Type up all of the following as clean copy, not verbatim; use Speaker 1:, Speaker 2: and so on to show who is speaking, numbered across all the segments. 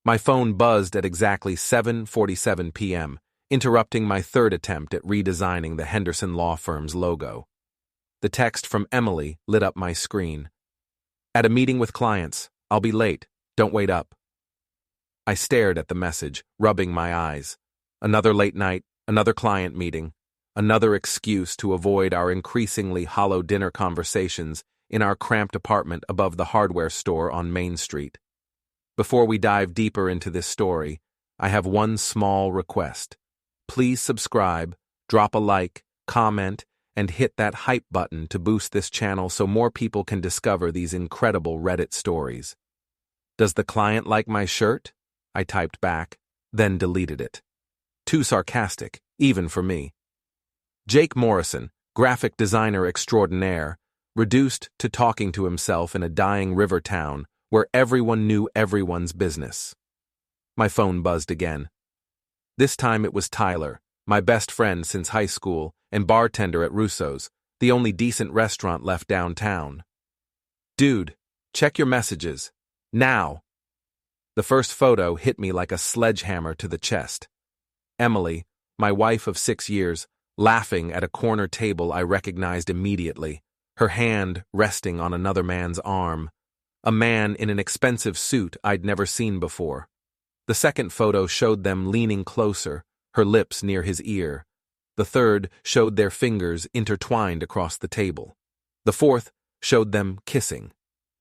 Speaker 1: My phone buzzed at exactly 7:47 p.m., interrupting my third attempt at redesigning the Henderson law firm's logo. The text from Emily lit up my screen. "At a meeting with clients. I'll be late. Don't wait up." I stared at the message, rubbing my eyes. Another late night, another client meeting, another excuse to avoid our increasingly hollow dinner conversations in our cramped apartment above the hardware store on Main Street. Before we dive deeper into this story, I have one small request. Please subscribe, drop a like, comment, and hit that hype button to boost this channel so more people can discover these incredible Reddit stories. "Does the client like my shirt?" I typed back, then deleted it. Too sarcastic, even for me. Jake Morrison, graphic designer extraordinaire, reduced to talking to himself in a dying river town where everyone knew everyone's business. My phone buzzed again. This time it was Tyler, my best friend since high school and bartender at Russo's, the only decent restaurant left downtown. "Dude, check your messages. Now!" The first photo hit me like a sledgehammer to the chest. Emily, my wife of 6 years, laughing at a corner table I recognized immediately, her hand resting on another man's arm. A man in an expensive suit I'd never seen before. The second photo showed them leaning closer, her lips near his ear. The third showed their fingers intertwined across the table. The fourth showed them kissing.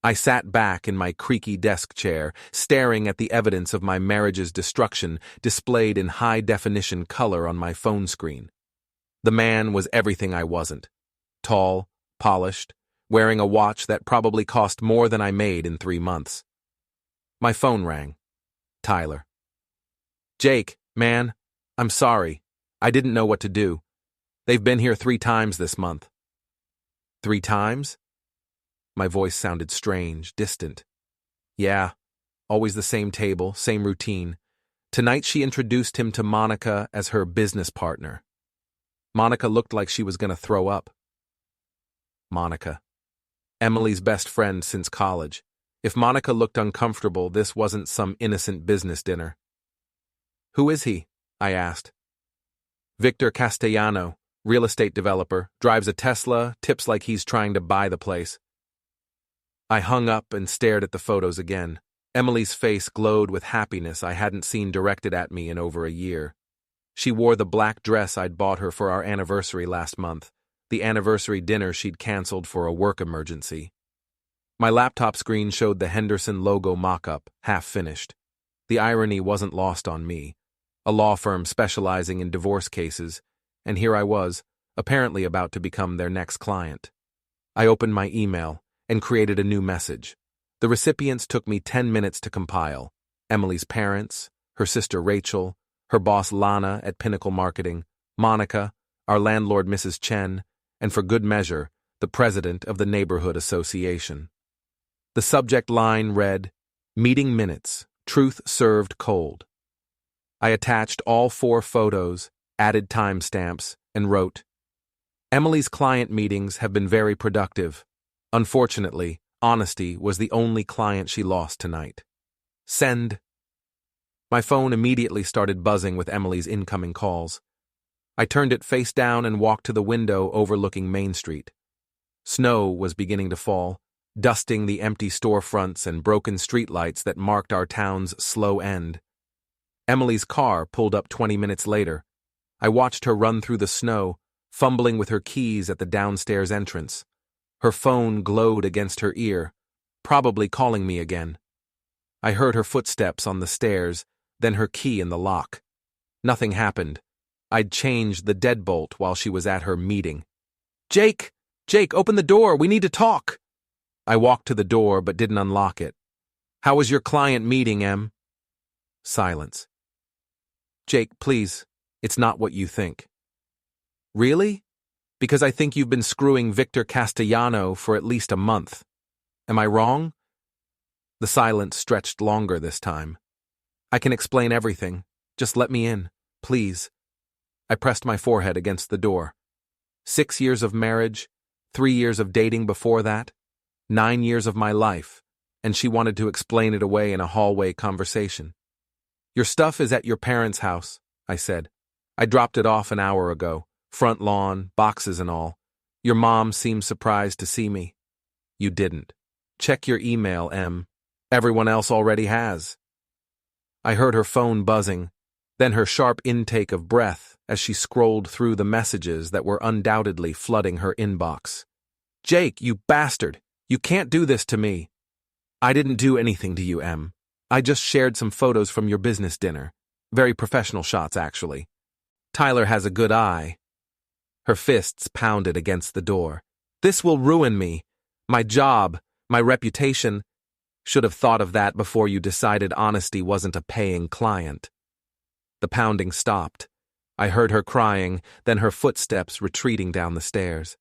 Speaker 1: I sat back in my creaky desk chair, staring at the evidence of my marriage's destruction displayed in high-definition color on my phone screen. The man was everything I wasn't. Tall, polished, wearing a watch that probably cost more than I made in 3 months. My phone rang. Tyler. "Jake, man, I'm sorry. I didn't know what to do. They've been here 3 times this month." 3 times? My voice sounded strange, distant. "Yeah, always the same table, same routine. Tonight she introduced him to Monica as her business partner. Monica looked like she was going to throw up." Monica. Emily's best friend since college. If Monica looked uncomfortable, this wasn't some innocent business dinner. "Who is he?" I asked. "Victor Castellano, real estate developer, drives a Tesla, tips like he's trying to buy the place." I hung up and stared at the photos again. Emily's face glowed with happiness I hadn't seen directed at me in over a year. She wore the black dress I'd bought her for our anniversary last month, the anniversary dinner she'd canceled for a work emergency. My laptop screen showed the Henderson logo mock-up, half-finished. The irony wasn't lost on me, a law firm specializing in divorce cases, and here I was, apparently about to become their next client. I opened my email and created a new message. The recipients took me 10 minutes to compile. Emily's parents, her sister Rachel, her boss Lana at Pinnacle Marketing, Monica, our landlord Mrs. Chen, and for good measure, the president of the neighborhood association. The subject line read, "Meeting minutes, truth served cold." I attached all 4 photos, added timestamps, and wrote, "Emily's client meetings have been very productive. Unfortunately, honesty was the only client she lost tonight. Send." My phone immediately started buzzing with Emily's incoming calls. I turned it face down and walked to the window overlooking Main Street. Snow was beginning to fall, dusting the empty storefronts and broken streetlights that marked our town's slow end. Emily's car pulled up 20 minutes later. I watched her run through the snow, fumbling with her keys at the downstairs entrance. Her phone glowed against her ear, probably calling me again. I heard her footsteps on the stairs, then her key in the lock. Nothing happened. I'd changed the deadbolt while she was at her meeting. Jake, open the door. We need to talk." I walked to the door but didn't unlock it. "How was your client meeting, Em?" Silence. "Jake, please, it's not what you think." "Really? Because I think you've been screwing Victor Castellano for at least a month. Am I wrong?" The silence stretched longer this time. "I can explain everything. Just let me in, please." I pressed my forehead against the door. 6 years of marriage, 3 years of dating before that, 9 years of my life, and she wanted to explain it away in a hallway conversation. Your stuff is at your parents' house, I said. I dropped it off an hour ago. Front lawn, boxes and all. Your mom seemed surprised to see me. You didn't. Check your email, Em. Everyone else already has. I heard her phone buzzing, then her sharp intake of breath as she scrolled through the messages that were undoubtedly flooding her inbox. Jake, you bastard! You can't do this to me. I didn't do anything to you, Em. I just shared some photos from your business dinner. Very professional shots, actually. Tyler has a good eye. Her fists pounded against the door. This will ruin me. My job, my reputation. Should have thought of that before you decided honesty wasn't a paying client. The pounding stopped. I heard her crying, then her footsteps retreating down the stairs.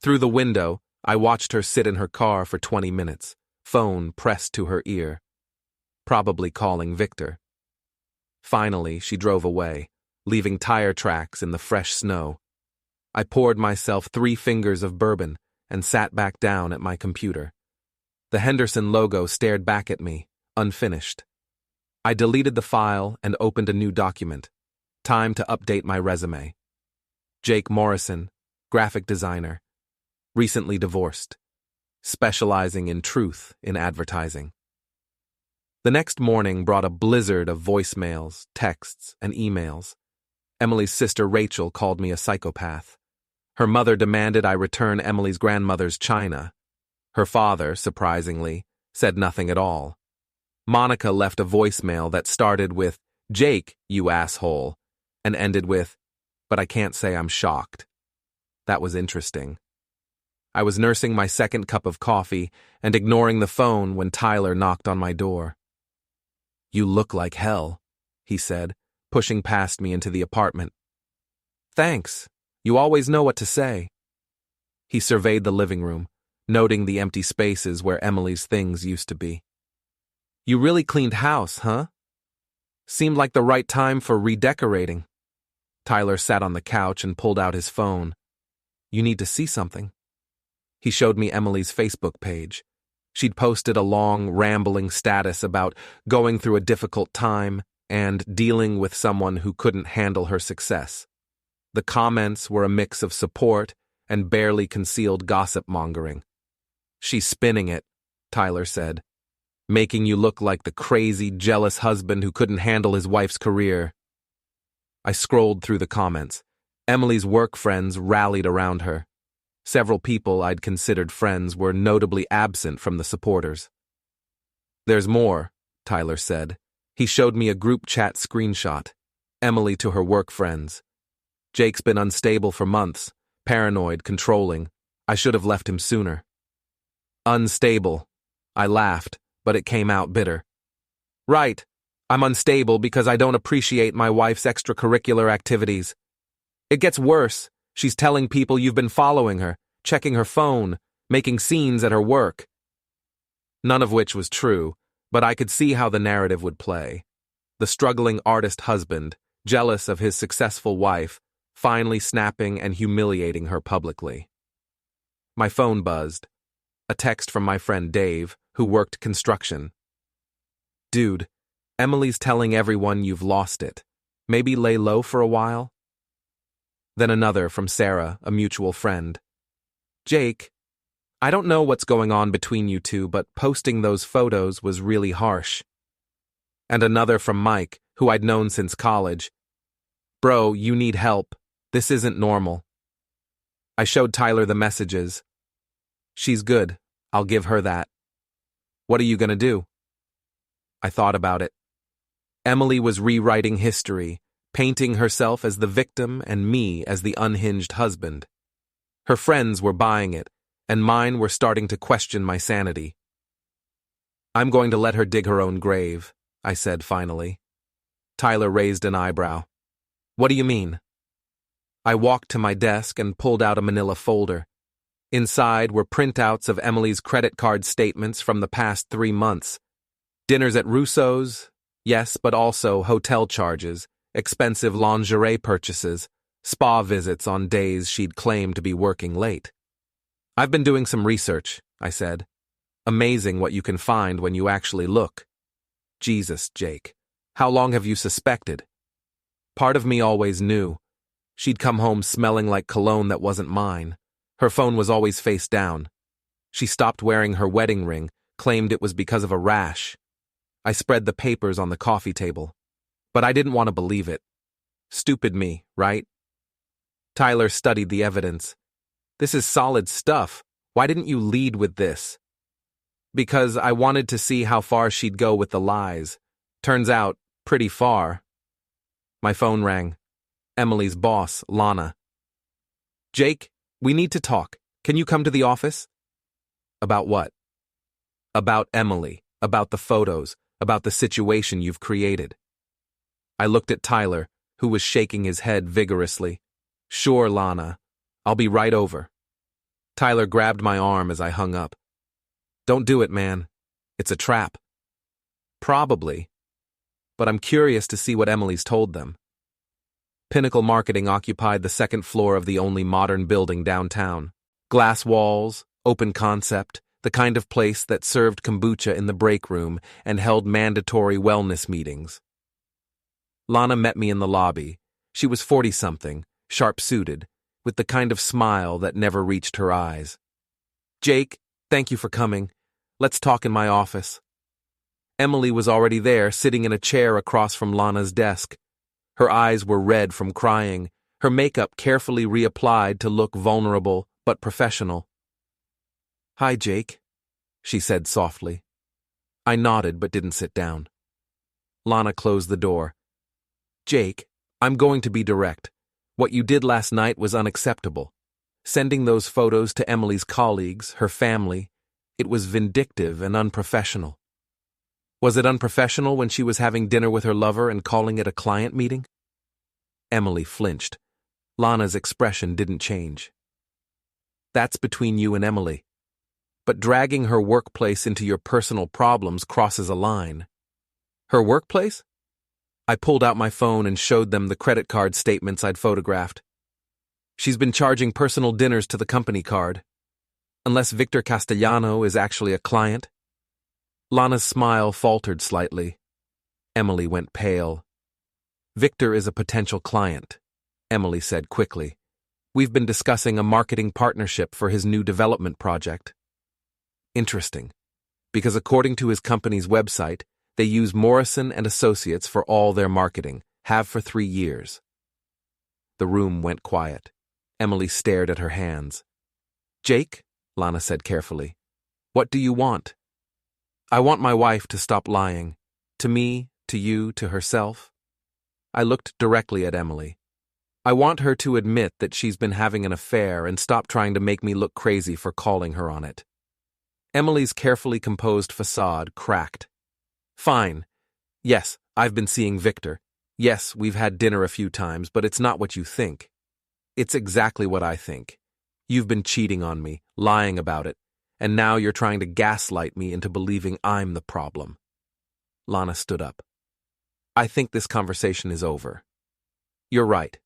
Speaker 1: Through the window, I watched her sit in her car for 20 minutes, phone pressed to her ear. Probably calling Victor. Finally, she drove away, leaving tire tracks in the fresh snow. I poured myself 3 fingers of bourbon and sat back down at my computer. The Henderson logo stared back at me, unfinished. I deleted the file and opened a new document. Time to update my resume. Jake Morrison, graphic designer. Recently divorced. Specializing in truth in advertising. The next morning brought a blizzard of voicemails, texts, and emails. Emily's sister Rachel called me a psychopath. Her mother demanded I return Emily's grandmother's china. Her father, surprisingly, said nothing at all. Monica left a voicemail that started with, "Jake, you asshole," and ended with, "But I can't say I'm shocked." That was interesting. I was nursing my second cup of coffee and ignoring the phone when Tyler knocked on my door. "You look like hell," he said, pushing past me into the apartment. "Thanks. You always know what to say." He surveyed the living room, noting the empty spaces where Emily's things used to be. "You really cleaned house, huh? Seemed like the right time for redecorating." Tyler sat on the couch and pulled out his phone. "You need to see something." He showed me Emily's Facebook page. She'd posted a long, rambling status about going through a difficult time and dealing with someone who couldn't handle her success. The comments were a mix of support and barely concealed gossip-mongering. "She's spinning it," Tyler said, "making you look like the crazy, jealous husband who couldn't handle his wife's career." I scrolled through the comments. Emily's work friends rallied around her. Several people I'd considered friends were notably absent from the supporters. "There's more," Tyler said. He showed me a group chat screenshot. Emily to her work friends. "Jake's been unstable for months, paranoid, controlling. I should have left him sooner." Unstable. I laughed, but it came out bitter. "Right. I'm unstable because I don't appreciate my wife's extracurricular activities. It gets worse. She's telling people you've been following her, checking her phone, making scenes at her work." None of which was true, but I could see how the narrative would play. The struggling artist husband, jealous of his successful wife, finally snapping and humiliating her publicly. My phone buzzed. A text from my friend Dave, who worked construction. "Dude, Emily's telling everyone you've lost it. Maybe lay low for a while?" Then another from Sarah, a mutual friend. "Jake, I don't know what's going on between you two, but posting those photos was really harsh." And another from Mike, who I'd known since college. "Bro, you need help. This isn't normal." I showed Tyler the messages. "She's good. I'll give her that." "What are you gonna do?" I thought about it. Emily was rewriting history, painting herself as the victim and me as the unhinged husband. Her friends were buying it, and mine were starting to question my sanity. "I'm going to let her dig her own grave," I said finally. Tyler raised an eyebrow. "What do you mean?" I walked to my desk and pulled out a manila folder. Inside were printouts of Emily's credit card statements from the past 3 months. Dinners at Russo's, yes, but also hotel charges, expensive lingerie purchases, spa visits on days she'd claimed to be working late. "I've been doing some research," I said. "Amazing what you can find when you actually look." Jesus, Jake. How long have you suspected? Part of me always knew. She'd come home smelling like cologne that wasn't mine. Her phone was always face down. She stopped wearing her wedding ring, claimed it was because of a rash. I spread the papers on the coffee table. But I didn't want to believe it. Stupid me, right? Tyler studied the evidence. This is solid stuff. Why didn't you lead with this? Because I wanted to see how far she'd go with the lies. Turns out, pretty far. My phone rang. Emily's boss, Lana. Jake, we need to talk. Can you come to the office? About what? About Emily, about the photos, about the situation you've created. I looked at Tyler, who was shaking his head vigorously. Sure, Lana. I'll be right over. Tyler grabbed my arm as I hung up. Don't do it, man. It's a trap. Probably. But I'm curious to see what Emily's told them. Pinnacle Marketing occupied the second floor of the only modern building downtown. Glass walls, open concept, the kind of place that served kombucha in the break room and held mandatory wellness meetings. Lana met me in the lobby. She was 40-something, sharp-suited, with the kind of smile that never reached her eyes. Jake, thank you for coming. Let's talk in my office. Emily was already there, sitting in a chair across from Lana's desk. Her eyes were red from crying, her makeup carefully reapplied to look vulnerable but professional. Hi, Jake, she said softly. I nodded but didn't sit down. Lana closed the door. Jake, I'm going to be direct. What you did last night was unacceptable. Sending those photos to Emily's colleagues, her family, it was vindictive and unprofessional. Was it unprofessional when she was having dinner with her lover and calling it a client meeting? Emily flinched. Lana's expression didn't change. That's between you and Emily. But dragging her workplace into your personal problems crosses a line. Her workplace? I pulled out my phone and showed them the credit card statements I'd photographed. She's been charging personal dinners to the company card. Unless Victor Castellano is actually a client. Lana's smile faltered slightly. Emily went pale. Victor is a potential client, Emily said quickly. We've been discussing a marketing partnership for his new development project. Interesting, because according to his company's website, they use Morrison and Associates for all their marketing, have for 3 years. The room went quiet. Emily stared at her hands. Jake, Lana said carefully, what do you want? I want my wife to stop lying. To me, to you, to herself. I looked directly at Emily. I want her to admit that she's been having an affair and stop trying to make me look crazy for calling her on it. Emily's carefully composed facade cracked. Fine. Yes, I've been seeing Victor. Yes, we've had dinner a few times, but it's not what you think. It's exactly what I think. You've been cheating on me, lying about it, and now you're trying to gaslight me into believing I'm the problem. Lana stood up. I think this conversation is over. You're right.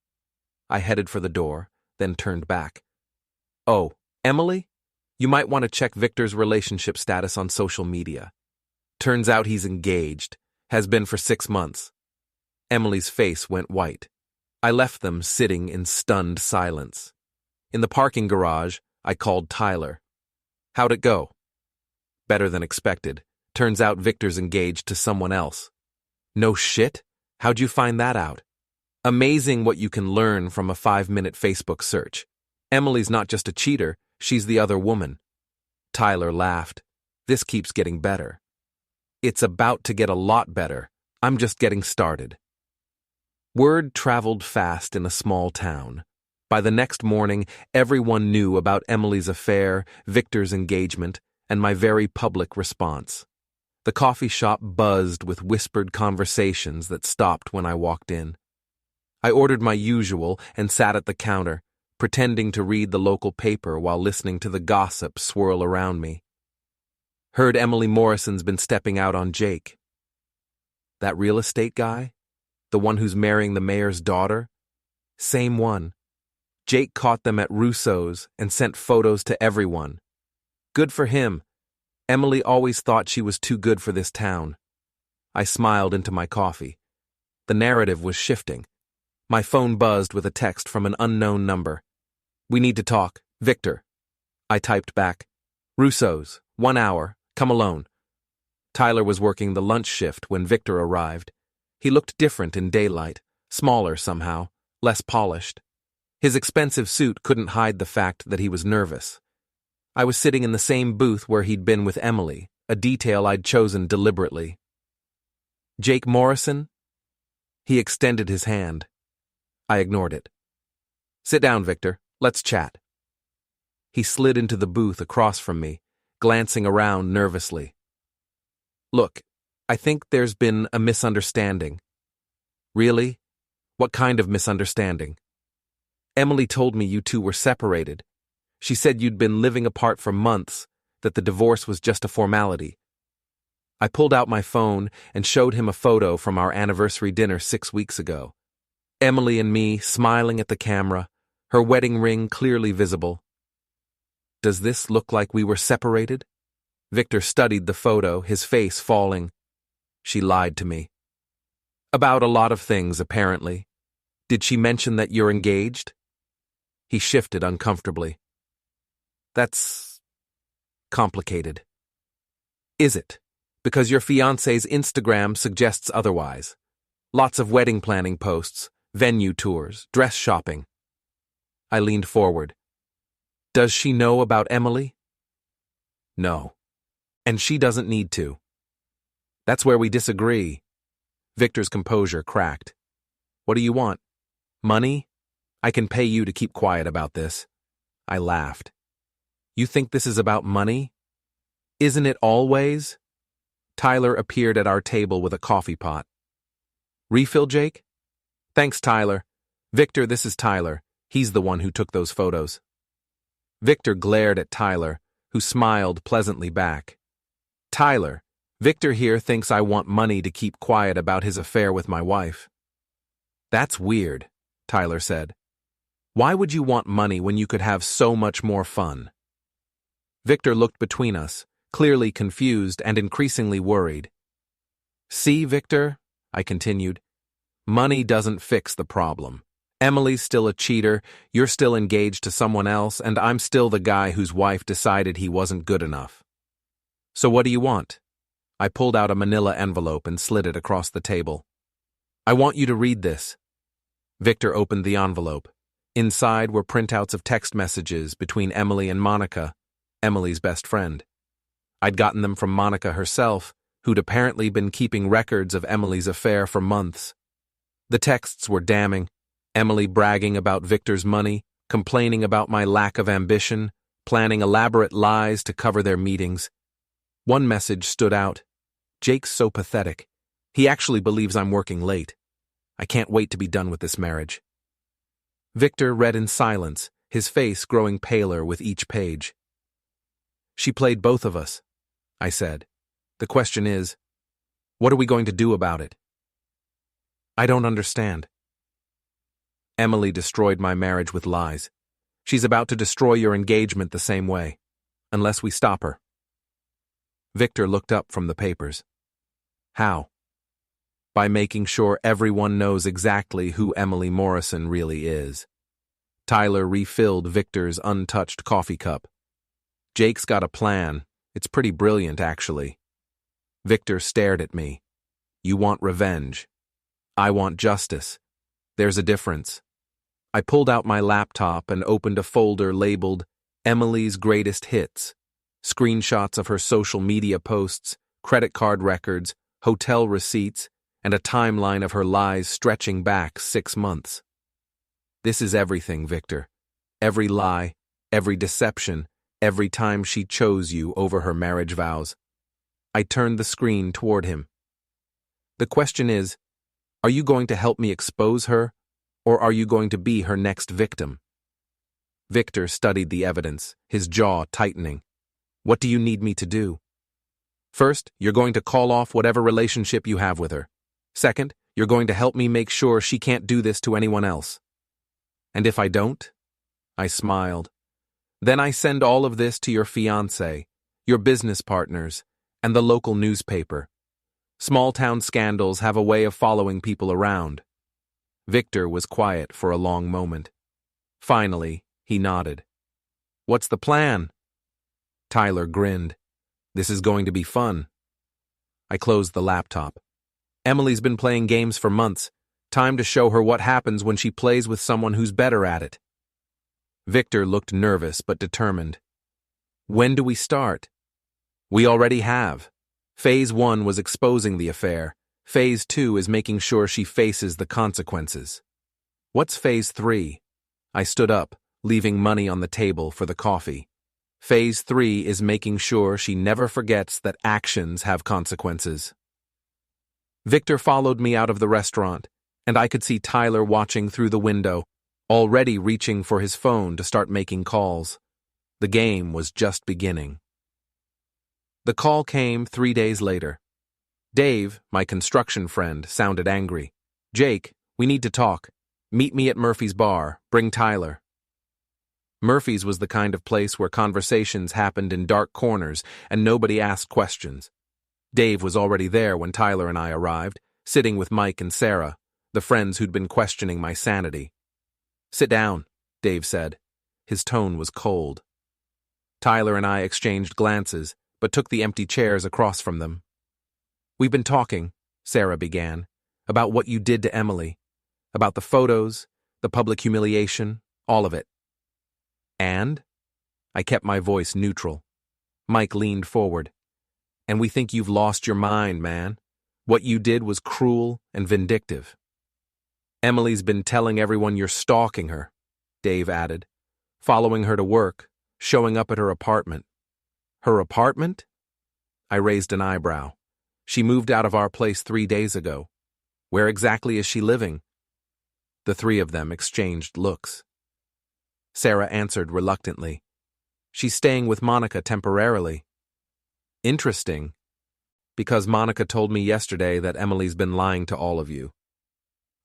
Speaker 1: I headed for the door, then turned back. Oh, Emily? You might want to check Victor's relationship status on social media. Turns out he's engaged, has been for 6 months. Emily's face went white. I left them sitting in stunned silence. In the parking garage, I called Tyler. How'd it go? Better than expected. Turns out Victor's engaged to someone else. No shit? How'd you find that out? Amazing what you can learn from a 5-minute Facebook search. Emily's not just a cheater, she's the other woman. Tyler laughed. This keeps getting better. It's about to get a lot better. I'm just getting started. Word traveled fast in a small town. By the next morning, everyone knew about Emily's affair, Victor's engagement, and my very public response. The coffee shop buzzed with whispered conversations that stopped when I walked in. I ordered my usual and sat at the counter, pretending to read the local paper while listening to the gossip swirl around me. Heard Emily Morrison's been stepping out on Jake. That real estate guy? The one who's marrying the mayor's daughter? Same one. Jake caught them at Russo's and sent photos to everyone. Good for him. Emily always thought she was too good for this town. I smiled into my coffee. The narrative was shifting. My phone buzzed with a text from an unknown number. "We need to talk. Victor." I typed back. "Russo's. 1 hour. Come alone." Tyler was working the lunch shift when Victor arrived. He looked different in daylight, smaller somehow, less polished. His expensive suit couldn't hide the fact that he was nervous. I was sitting in the same booth where he'd been with Emily, a detail I'd chosen deliberately. "Jake Morrison?" He extended his hand. I ignored it. "Sit down, Victor. Let's chat." He slid into the booth across from me, glancing around nervously. "Look, I think there's been a misunderstanding." "Really? What kind of misunderstanding?" "Emily told me you two were separated. She said you'd been living apart for months, that the divorce was just a formality." I pulled out my phone and showed him a photo from our anniversary dinner 6 weeks ago. Emily and me smiling at the camera, her wedding ring clearly visible. "Does this look like we were separated?" Victor studied the photo, his face falling. "She lied to me." "About a lot of things, apparently. Did she mention that you're engaged?" He shifted uncomfortably. "That's complicated." "Is it? Because your fiancé's Instagram suggests otherwise. Lots of wedding planning posts, venue tours, dress shopping." I leaned forward. "Does she know about Emily?" "No. And she doesn't need to." "That's where we disagree." Victor's composure cracked. "What do you want? Money? I can pay you to keep quiet about this." I laughed. "You think this is about money? Isn't it always?" Tyler appeared at our table with a coffee pot. "Refill, Jake?" "Thanks, Tyler. Victor, this is Tyler. He's the one who took those photos." Victor glared at Tyler, who smiled pleasantly back. "Tyler, Victor here thinks I want money to keep quiet about his affair with my wife." "That's weird," Tyler said. "Why would you want money when you could have so much more fun?" Victor looked between us, clearly confused and increasingly worried. "See, Victor," I continued, "money doesn't fix the problem. Emily's still a cheater, you're still engaged to someone else, and I'm still the guy whose wife decided he wasn't good enough. So what do you want?" I pulled out a manila envelope and slid it across the table. "I want you to read this." Victor opened the envelope. Inside were printouts of text messages between Emily and Monica, Emily's best friend. I'd gotten them from Monica herself, who'd apparently been keeping records of Emily's affair for months. The texts were damning, Emily bragging about Victor's money, complaining about my lack of ambition, planning elaborate lies to cover their meetings. One message stood out. "Jake's so pathetic. He actually believes I'm working late. I can't wait to be done with this marriage." Victor read in silence, his face growing paler with each page. "She played both of us," I said. "The question is, what are we going to do about it?" "I don't understand." "Emily destroyed my marriage with lies. She's about to destroy your engagement the same way, unless we stop her." Victor looked up from the papers. "How?" "By making sure everyone knows exactly who Emily Morrison really is." Tyler refilled Victor's untouched coffee cup. "Jake's got a plan. It's pretty brilliant, actually." Victor stared at me. "You want revenge. I want justice. There's a difference." I pulled out my laptop and opened a folder labeled Emily's Greatest Hits, screenshots of her social media posts, credit card records, hotel receipts, and a timeline of her lies stretching back 6 months. "This is everything, Victor. Every lie, every deception, every time she chose you over her marriage vows." I turned the screen toward him. "The question is, are you going to help me expose her, or are you going to be her next victim?" Victor studied the evidence, his jaw tightening. "What do you need me to do?" "First, you're going to call off whatever relationship you have with her. Second, you're going to help me make sure she can't do this to anyone else." "And if I don't?" I smiled. "Then I send all of this to your fiancé, your business partners, and the local newspaper. Small-town scandals have a way of following people around. Victor was quiet for a long moment. Finally, he nodded. What's the plan? Tyler grinned. This is going to be fun. I closed the laptop. Emily's been playing games for months. Time to show her what happens when she plays with someone who's better at it. Victor looked nervous but determined. When do we start? We already have. Phase 1 was exposing the affair. Phase 2 is making sure she faces the consequences. What's Phase 3? I stood up, leaving money on the table for the coffee. Phase 3 is making sure she never forgets that actions have consequences. Victor followed me out of the restaurant, and I could see Tyler watching through the window, already reaching for his phone to start making calls. The game was just beginning. The call came 3 days later. Dave, my construction friend, sounded angry. Jake, we need to talk. Meet me at Murphy's bar. Bring Tyler. Murphy's was the kind of place where conversations happened in dark corners and nobody asked questions. Dave was already there when Tyler and I arrived, sitting with Mike and Sarah, the friends who'd been questioning my sanity. Sit down, Dave said. His tone was cold. Tyler and I exchanged glances, but took the empty chairs across from them. We've been talking, Sarah began, about what you did to Emily, about the photos, the public humiliation, all of it. And? I kept my voice neutral. Mike leaned forward. And we think you've lost your mind, man. What you did was cruel and vindictive. Emily's been telling everyone you're stalking her, Dave added, following her to work, showing up at her apartment. Her apartment? I raised an eyebrow. She moved out of our place 3 days ago. Where exactly is she living? The three of them exchanged looks. Sarah answered reluctantly. She's staying with Monica temporarily. Interesting. Because Monica told me yesterday that Emily's been lying to all of you.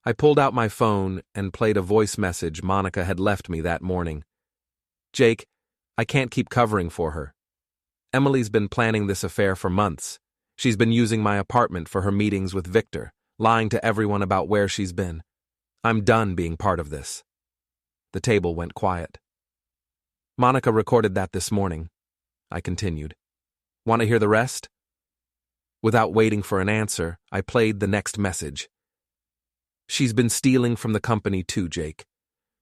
Speaker 1: I pulled out my phone and played a voice message Monica had left me that morning. Jake, I can't keep covering for her. Emily's been planning this affair for months. She's been using my apartment for her meetings with Victor, lying to everyone about where she's been. I'm done being part of this. The table went quiet. Monica recorded that this morning. I continued. Want to hear the rest? Without waiting for an answer, I played the next message. She's been stealing from the company too, Jake.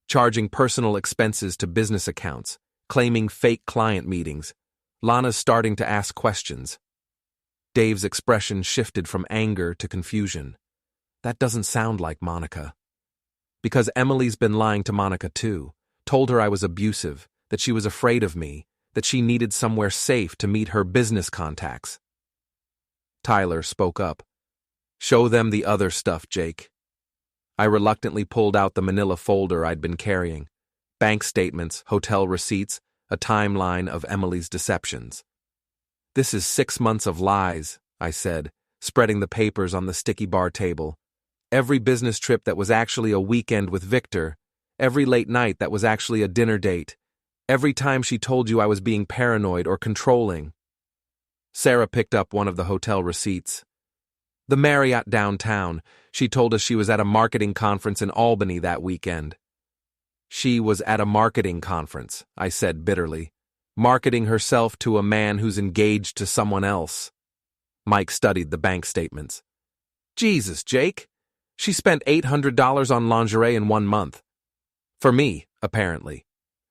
Speaker 1: Charging personal expenses to business accounts, claiming fake client meetings. Lana's starting to ask questions. Dave's expression shifted from anger to confusion. That doesn't sound like Monica. Because Emily's been lying to Monica too, told her I was abusive, that she was afraid of me, that she needed somewhere safe to meet her business contacts. Tyler spoke up. Show them the other stuff, Jake. I reluctantly pulled out the manila folder I'd been carrying. Bank statements, hotel receipts, a timeline of Emily's deceptions. This is 6 months of lies, I said, spreading the papers on the sticky bar table. Every business trip that was actually a weekend with Victor, every late night that was actually a dinner date, every time she told you I was being paranoid or controlling. Sarah picked up one of the hotel receipts. The Marriott downtown. She told us she was at a marketing conference in Albany that weekend. She was at a marketing conference, I said bitterly, marketing herself to a man who's engaged to someone else. Mike studied the bank statements. Jesus, Jake. She spent $800 on lingerie in 1 month. For me, apparently.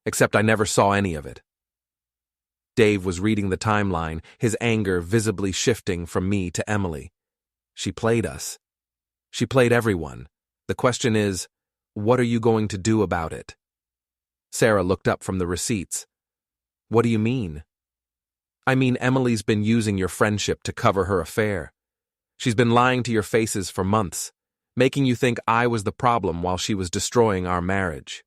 Speaker 1: Except I never saw any of it. Dave was reading the timeline, his anger visibly shifting from me to Emily. She played us. She played everyone. The question is, what are you going to do about it? Sarah looked up from the receipts. What do you mean? I mean, Emily's been using your friendship to cover her affair. She's been lying to your faces for months, making you think I was the problem while she was destroying our marriage.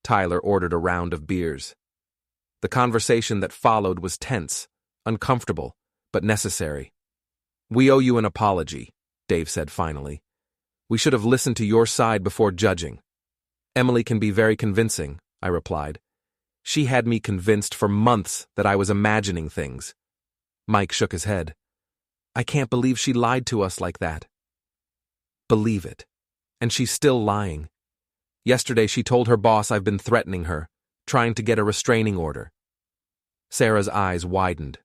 Speaker 1: Tyler ordered a round of beers. The conversation that followed was tense, uncomfortable, but necessary. We owe you an apology, Dave said finally. We should have listened to your side before judging. Emily can be very convincing, I replied. She had me convinced for months that I was imagining things. Mike shook his head. I can't believe she lied to us like that. Believe it. And she's still lying. Yesterday she told her boss I've been threatening her, trying to get a restraining order. Sarah's eyes widened.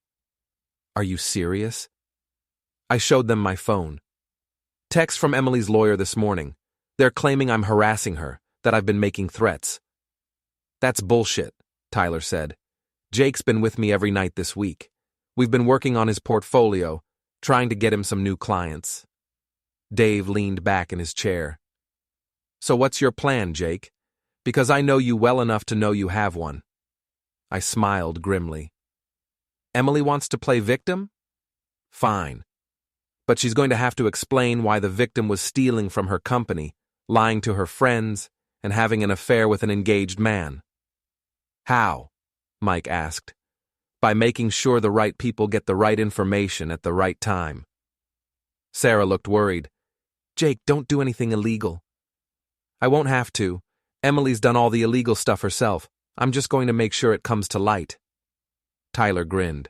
Speaker 1: Are you serious? I showed them my phone. Text from Emily's lawyer this morning. They're claiming I'm harassing her, that I've been making threats. That's bullshit, Tyler said. Jake's been with me every night this week. We've been working on his portfolio, trying to get him some new clients. Dave leaned back in his chair. So what's your plan, Jake? Because I know you well enough to know you have one. I smiled grimly. Emily wants to play victim? Fine. But she's going to have to explain why the victim was stealing from her company, lying to her friends, and having an affair with an engaged man. How? Mike asked. By making sure the right people get the right information at the right time. Sarah looked worried. Jake, don't do anything illegal. I won't have to. Emily's done all the illegal stuff herself. I'm just going to make sure it comes to light. Tyler grinned.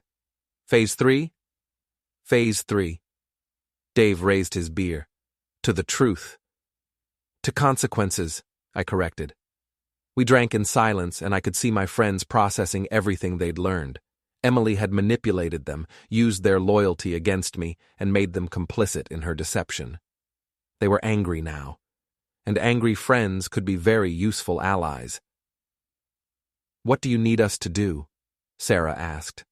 Speaker 1: Phase 3? Phase 3. Dave raised his beer. To the truth. To consequences, I corrected. We drank in silence, and I could see my friends processing everything they'd learned. Emily had manipulated them, used their loyalty against me, and made them complicit in her deception. They were angry now, and angry friends could be very useful allies. What do you need us to do? Sarah asked.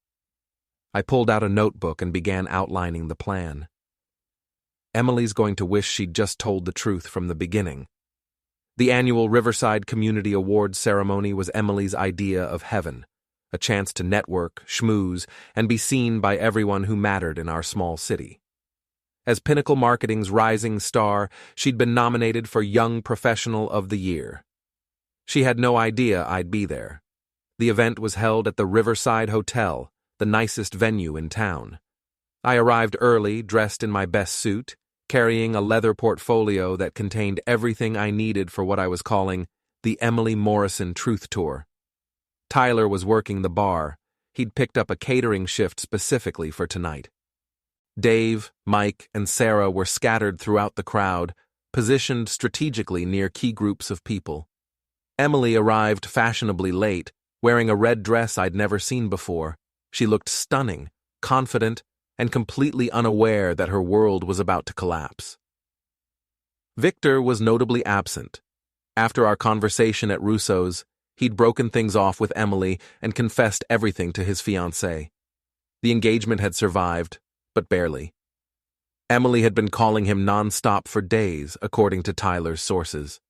Speaker 1: I pulled out a notebook and began outlining the plan. Emily's going to wish she'd just told the truth from the beginning. The annual Riverside Community Awards ceremony was Emily's idea of heaven, a chance to network, schmooze, and be seen by everyone who mattered in our small city. As Pinnacle Marketing's rising star, she'd been nominated for Young Professional of the Year. She had no idea I'd be there. The event was held at the Riverside Hotel, the nicest venue in town. I arrived early, dressed in my best suit, carrying a leather portfolio that contained everything I needed for what I was calling the Emily Morrison Truth Tour. Tyler was working the bar. He'd picked up a catering shift specifically for tonight. Dave, Mike, and Sarah were scattered throughout the crowd, positioned strategically near key groups of people. Emily arrived fashionably late, wearing a red dress I'd never seen before. She looked stunning, confident, and completely unaware that her world was about to collapse. Victor was notably absent. After our conversation at Russo's, he'd broken things off with Emily and confessed everything to his fiancée. The engagement had survived, but barely. Emily had been calling him nonstop for days, according to Tyler's sources.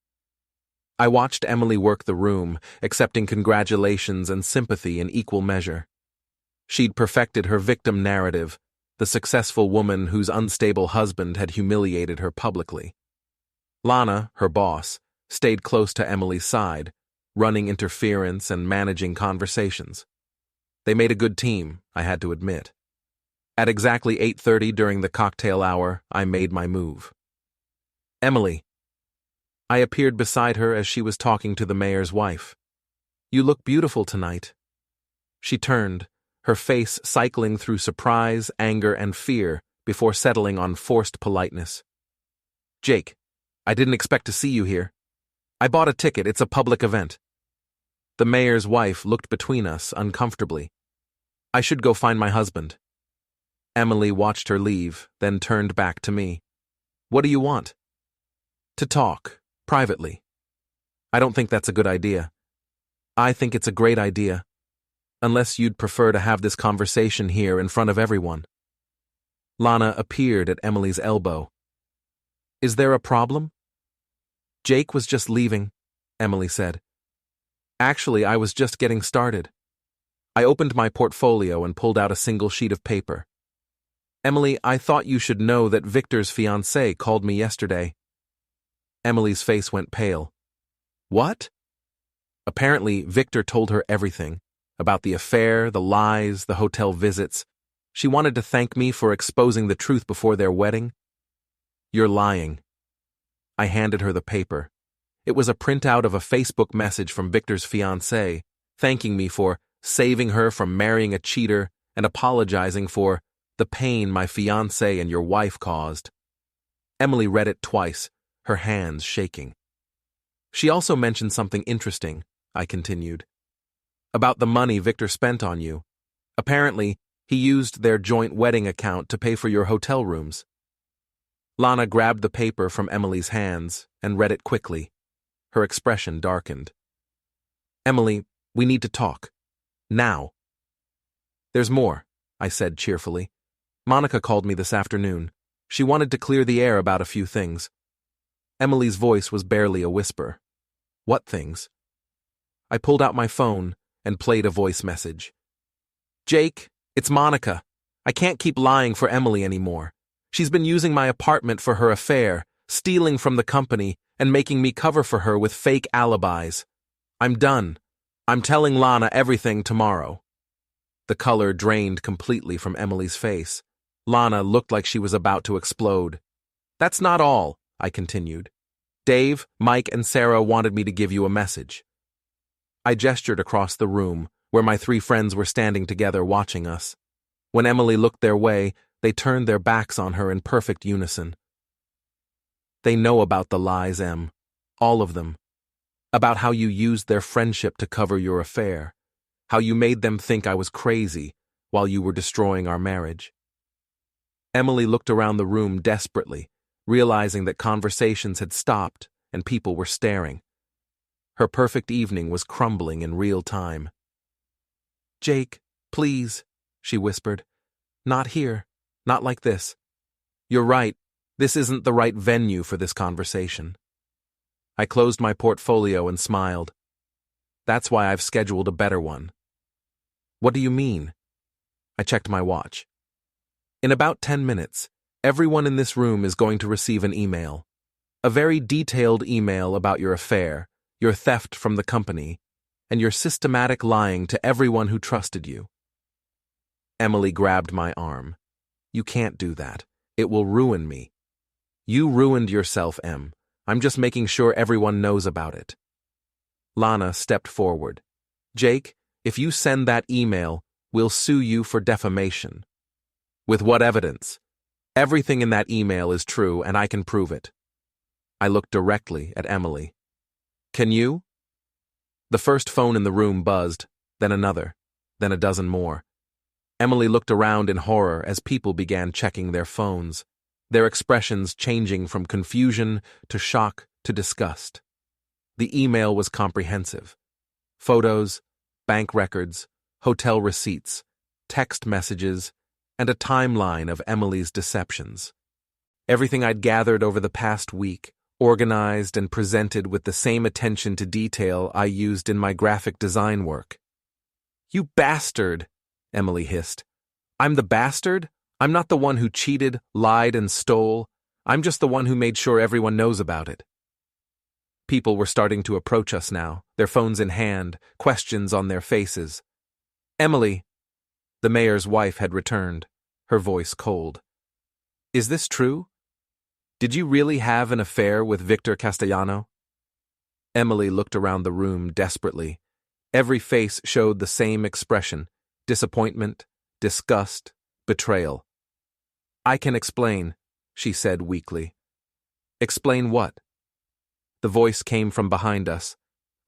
Speaker 1: I watched Emily work the room, accepting congratulations and sympathy in equal measure. She'd perfected her victim narrative, the successful woman whose unstable husband had humiliated her publicly. Lana, her boss, stayed close to Emily's side, running interference and managing conversations. They made a good team, I had to admit. At exactly 8:30 during the cocktail hour, I made my move. Emily. I appeared beside her as she was talking to the mayor's wife. You look beautiful tonight. She turned, her face cycling through surprise, anger, and fear before settling on forced politeness. Jake, I didn't expect to see you here. I bought a ticket, it's a public event. The mayor's wife looked between us uncomfortably. I should go find my husband. Emily watched her leave, then turned back to me. What do you want? To talk, privately. I don't think that's a good idea. I think it's a great idea. Unless you'd prefer to have this conversation here in front of everyone. Lana appeared at Emily's elbow. Is there a problem? Jake was just leaving, Emily said. Actually, I was just getting started. I opened my portfolio and pulled out a single sheet of paper. Emily, I thought you should know that Victor's fiancée called me yesterday. Emily's face went pale. What? Apparently, Victor told her everything. About the affair, the lies, the hotel visits. She wanted to thank me for exposing the truth before their wedding. You're lying. I handed her the paper. It was a printout of a Facebook message from Victor's fiancée, thanking me for saving her from marrying a cheater and apologizing for The pain my fiancé and your wife caused. Emily read it twice, her hands shaking. She also mentioned something interesting, I continued. About the money Victor spent on you. Apparently, he used their joint wedding account to pay for your hotel rooms. Lana grabbed the paper from Emily's hands and read it quickly. Her expression darkened. Emily, we need to talk. Now. There's more, I said cheerfully. Monica called me this afternoon. She wanted to clear the air about a few things. Emily's voice was barely a whisper. What things? I pulled out my phone and played a voice message. Jake, it's Monica. I can't keep lying for Emily anymore. She's been using my apartment for her affair, stealing from the company, and making me cover for her with fake alibis. I'm done. I'm telling Lana everything tomorrow. The color drained completely from Emily's face. Lana looked like she was about to explode. That's not all, I continued. Dave, Mike, and Sarah wanted me to give you a message. I gestured across the room, where my 3 friends were standing together watching us. When Emily looked their way, they turned their backs on her in perfect unison. They know about the lies, Em. All of them. About how you used their friendship to cover your affair. How you made them think I was crazy while you were destroying our marriage. Emily looked around the room desperately, realizing that conversations had stopped and people were staring. Her perfect evening was crumbling in real time. Jake, please, she whispered. Not here. Not like this. You're right. This isn't the right venue for this conversation. I closed my portfolio and smiled. That's why I've scheduled a better one. What do you mean? I checked my watch. In about 10 minutes, everyone in this room is going to receive an email. A very detailed email about your affair, your theft from the company, and your systematic lying to everyone who trusted you. Emily grabbed my arm. You can't do that. It will ruin me. You ruined yourself, Em. I'm just making sure everyone knows about it. Lana stepped forward. Jake, if you send that email, we'll sue you for defamation. With what evidence? Everything in that email is true, and I can prove it. I looked directly at Emily. Can you? The first phone in the room buzzed, then another, then a dozen more. Emily looked around in horror as people began checking their phones, their expressions changing from confusion to shock to disgust. The email was comprehensive. Photos, bank records, hotel receipts, text messages, and a timeline of Emily's deceptions. Everything I'd gathered over the past week, organized and presented with the same attention to detail I used in my graphic design work. You bastard, Emily hissed. I'm the bastard? I'm not the one who cheated, lied, and stole. I'm just the one who made sure everyone knows about it. People were starting to approach us now, their phones in hand, questions on their faces. Emily, the mayor's wife had returned, her voice cold. Is this true? Did you really have an affair with Victor Castellano? Emily looked around the room desperately. Every face showed the same expression: disappointment, disgust, betrayal. I can explain, she said weakly. Explain what? The voice came from behind us.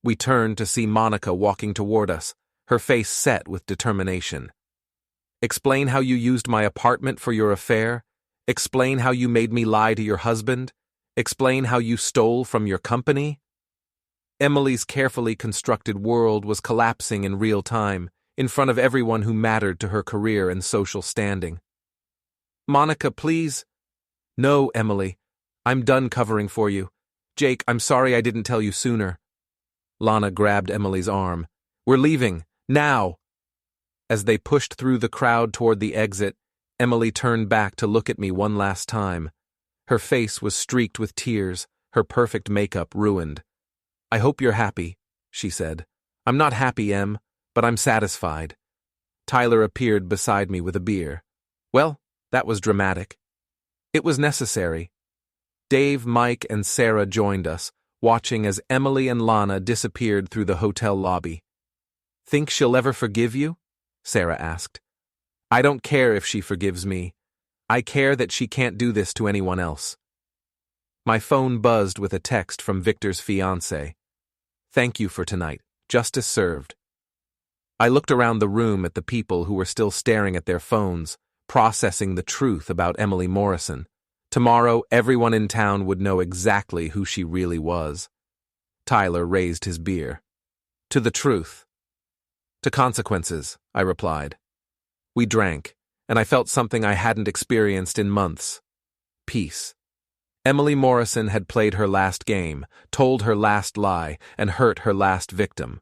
Speaker 1: We turned to see Monica walking toward us, her face set with determination. Explain how you used my apartment for your affair? Explain how you made me lie to your husband? Explain how you stole from your company? Emily's carefully constructed world was collapsing in real time, in front of everyone who mattered to her career and social standing. Monica, please. No, Emily. I'm done covering for you. Jake, I'm sorry I didn't tell you sooner. Lana grabbed Emily's arm. We're leaving, now. As they pushed through the crowd toward the exit, Emily turned back to look at me one last time. Her face was streaked with tears, her perfect makeup ruined. I hope you're happy, she said. I'm not happy, Em, but I'm satisfied. Tyler appeared beside me with a beer. Well, that was dramatic. It was necessary. Dave, Mike, and Sarah joined us, watching as Emily and Lana disappeared through the hotel lobby. Think she'll ever forgive you? Sarah asked. I don't care if she forgives me. I care that she can't do this to anyone else. My phone buzzed with a text from Victor's fiancée. Thank you for tonight. Justice served. I looked around the room at the people who were still staring at their phones, processing the truth about Emily Morrison. Tomorrow, everyone in town would know exactly who she really was. Tyler raised his beer. To the truth. To consequences, I replied. We drank, and I felt something I hadn't experienced in months. Peace. Emily Morrison had played her last game, told her last lie, and hurt her last victim.